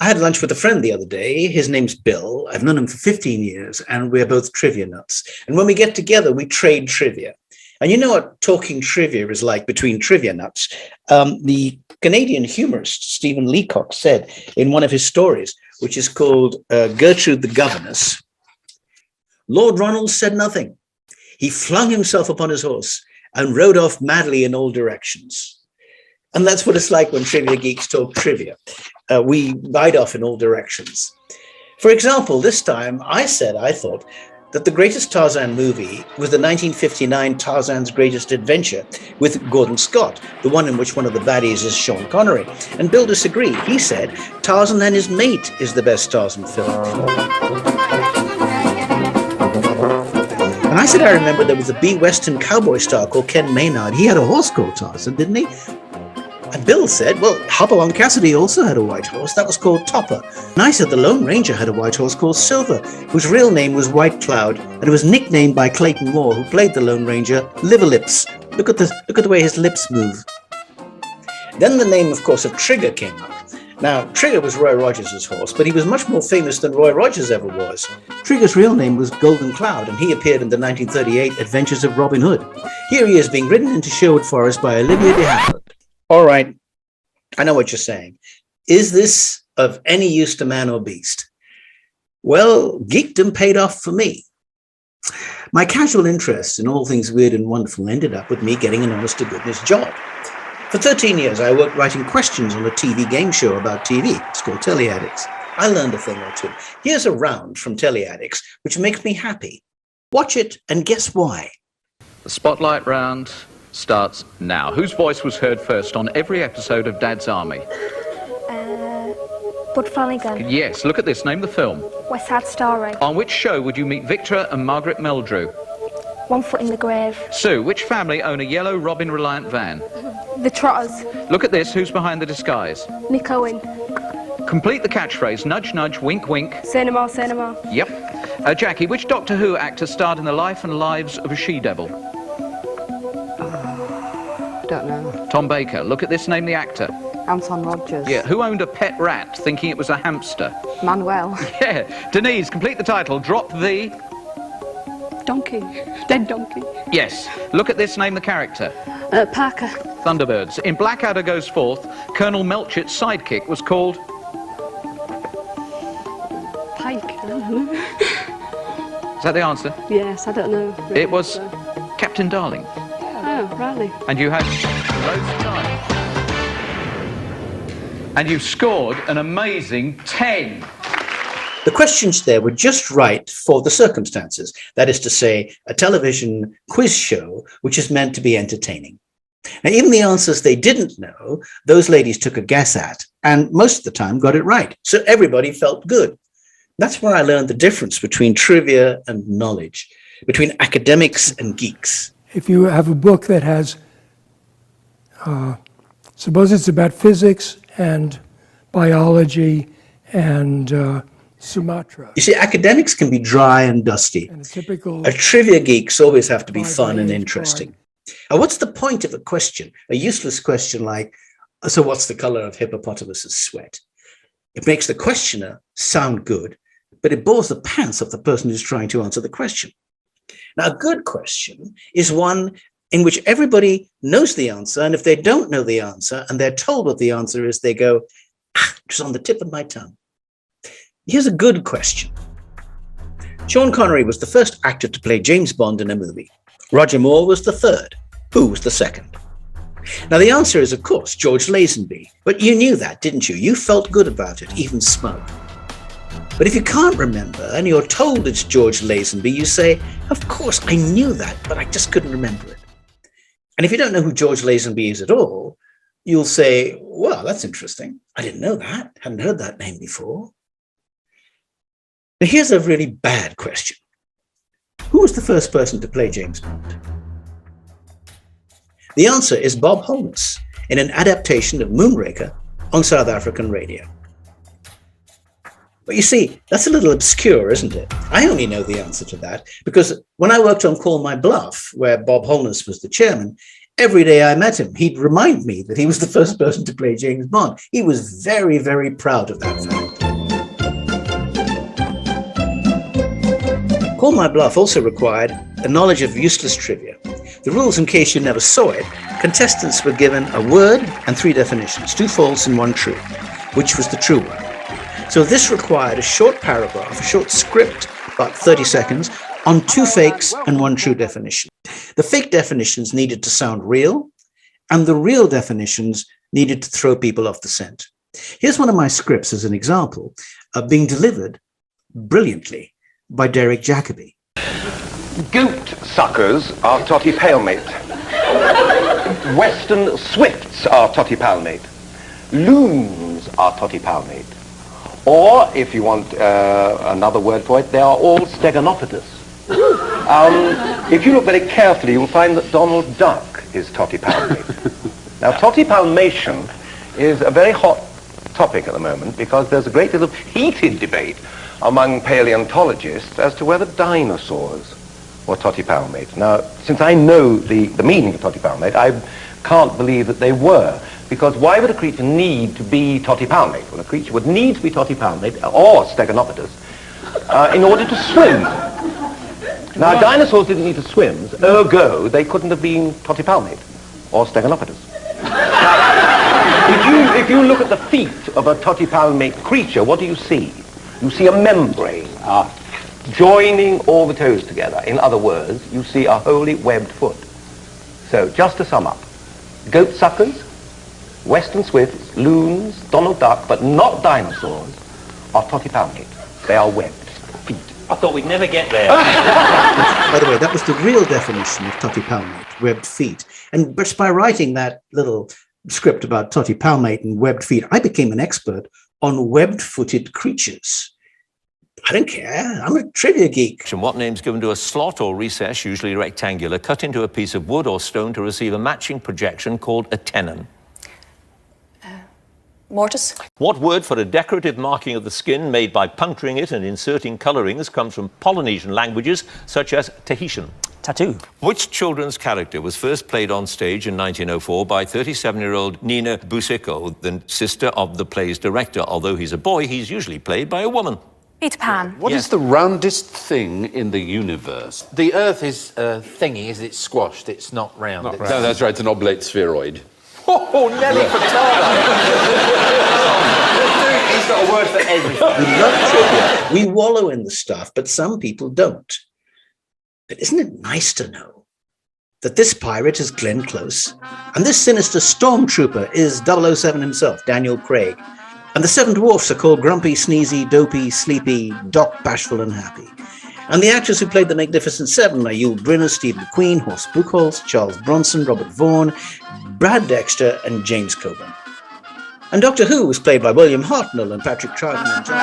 I had lunch with a friend the other day. His name's Bill. I've known him for 15 years, and we're both trivia nuts. And when we get together, we trade trivia. And you know what talking trivia is like between trivia nuts? The Canadian humorist Stephen Leacock said in one of his stories, which is called Gertrude the Governess, Lord Ronald said nothing. He flung himself upon his horse and rode off madly in all directions. And that's what it's like when trivia geeks talk trivia. We ride off in all directions. For example, this time I said I thought that the greatest Tarzan movie was the 1959 Tarzan's Greatest Adventure with Gordon Scott, the one in which one of the baddies is Sean Connery. And Bill disagreed. He said Tarzan and His Mate is the best Tarzan film. And I said I remember there was a B-Western cowboy star called Ken Maynard. He had a horse called Tarzan, didn't he? And Bill said, well, Hopalong Cassidy also had a white horse. That was called Topper. And I said the Lone Ranger had a white horse called Silver, whose real name was White Cloud, and it was nicknamed by Clayton Moore, who played the Lone Ranger, Liver Lips. Look at the way his lips move. Then the name, of course, of Trigger came up. Now, Trigger was Roy Rogers' horse, but he was much more famous than Roy Rogers ever was. Trigger's real name was Golden Cloud, and he appeared in the 1938 Adventures of Robin Hood. Here he is being ridden into Sherwood Forest by Olivia de Havilland. All right, I know what you're saying. Is this of any use to man or beast? Well, geekdom paid off for me. My casual interest in all things weird and wonderful ended up with me getting an honest-to-goodness job. For 13 years, I worked writing questions on a TV game show about TV. It's called Telly Addicts. I learned a thing or two. Here's a round from Telly Addicts, which makes me happy. Watch it and guess why. The Spotlight round starts now. Whose voice was heard first on every episode of Dad's Army? Bud Flanagan. Yes, look at this. Name the film. West Side Story. On which show would you meet Victor and Margaret Meldrew? One Foot in the Grave. Sue, which family own a yellow Robin Reliant van? The Trotters. Look at this. Who's behind the disguise? Nick Owen. Complete the catchphrase. Nudge, nudge, wink, wink. Cinema, cinema. Yep. Jackie, which Doctor Who actor starred in the life and lives of a she-devil? Don't know. Tom Baker. Look at this. Name the actor. Anton Rogers. Yeah. Who owned a pet rat thinking it was a hamster? Manuel. Yeah. Denise, complete the title. Drop the... Donkey. Dead donkey. Yes. Look at this. Name the character. Parker. Thunderbirds. In Blackadder Goes Forth, Colonel Melchit's sidekick was called... Pike. I don't know. Is that the answer? Yes, I don't know. Really. It was Captain Darling. Oh, really? And you had loads of time. And you scored an amazing 10. The questions there were just right for the circumstances. That is to say, a television quiz show which is meant to be entertaining. Now, even the answers they didn't know, those ladies took a guess at, and most of the time got it right. So everybody felt good. That's where I learned the difference between trivia and knowledge, between academics and geeks. If you have a book that has, suppose it's about physics and biology and Sumatra. You see, academics can be dry and dusty. And a trivia geeks always have to be fun and interesting. And what's the point of a question? A useless question like, so what's the color of hippopotamus's sweat? It makes the questioner sound good, but it bores the pants off the person who's trying to answer the question. Now, a good question is one in which everybody knows the answer, and if they don't know the answer and they're told what the answer is, they go, it was on the tip of my tongue. Here's a good question. Sean Connery was the first actor to play James Bond in a movie. Roger Moore was the third. Who was the second? Now, the answer is, of course, George Lazenby. But you knew that, didn't you? You felt good about it, even smug. But if you can't remember and you're told it's George Lazenby, you say, of course, I knew that, but I just couldn't remember it. And if you don't know who George Lazenby is at all, you'll say, well, that's interesting. I didn't know that. Hadn't heard that name before. Now, here's a really bad question. Who was the first person to play James Bond? The answer is Bob Holness in an adaptation of Moonraker on South African radio. But you see, that's a little obscure, isn't it? I only know the answer to that because when I worked on Call My Bluff, where Bob Holness was the chairman, every day I met him, he'd remind me that he was the first person to play James Bond. He was very, very proud of that fact. Call My Bluff also required a knowledge of useless trivia. The rules, in case you never saw it, contestants were given a word and 3 definitions, 2 false and 1 true. Which was the true one? So this required a short paragraph, a short script, about 30 seconds, on 2 fakes and 1 true definition. The fake definitions needed to sound real, and the real definitions needed to throw people off the scent. Here's one of my scripts as an example of being delivered brilliantly by Derek Jacobi. Goat suckers are totty palemate. Western swifts are totty palemate. Loons are totty palemate. Or, if you want another word for it, they are all steganopithus. If you look very carefully, you'll find that Donald Duck is totty palemate. Now, totty palmation is a very hot topic at the moment because there's a great deal of heated debate among paleontologists as to whether dinosaurs were totty palmate. Now, since I know the meaning of totty palmate, I can't believe that they were, because why would a creature need to be totty palmate? Well, a creature would need to be totty palmate or steganopithus in order to swim. Now, dinosaurs didn't need to swim, ergo they couldn't have been totty palmate or steganopithus. Now, if you look at the feet of a totty palmate creature, what do you see? You see a membrane joining all the toes together. In other words, you see a wholly webbed foot. So, just to sum up, goat suckers, Western swifts, loons, Donald Duck, but not dinosaurs, are totty palmate. They are webbed feet. I thought we'd never get there. By the way, that was the real definition of totty palmate, webbed feet. And just by writing that little script about totty palmate and webbed feet, I became an expert on webbed-footed creatures. I don't care. I'm a trivia geek. And what name's given to a slot or recess, usually rectangular, cut into a piece of wood or stone to receive a matching projection called a tenon? Mortise. What word for a decorative marking of the skin made by puncturing it and inserting colourings comes from Polynesian languages such as Tahitian? Tattoo. Which children's character was first played on stage in 1904 by 37-year-old Nina Buseko, the sister of the play's director? Although he's a boy, he's usually played by a woman. Peter Pan. What is the roundest thing in the universe? The Earth is thingy, is it squashed? It's not round. No, that's right, it's an oblate spheroid. Oh, Nelly Furtado! He's got a word for everything. We love trivia. We wallow in the stuff, but some people don't. But isn't it nice to know that this pirate is Glenn Close, and this sinister stormtrooper is 007 himself, Daniel Craig, and the 7 dwarfs are called Grumpy, Sneezy, Dopey, Sleepy, Doc, Bashful, and Happy. And the actors who played the Magnificent Seven are Yul Brynner, Steve McQueen, Horst Buchholz, Charles Bronson, Robert Vaughn, Brad Dexter, and James Coburn. And Doctor Who was played by William Hartnell and Patrick Troughton and John.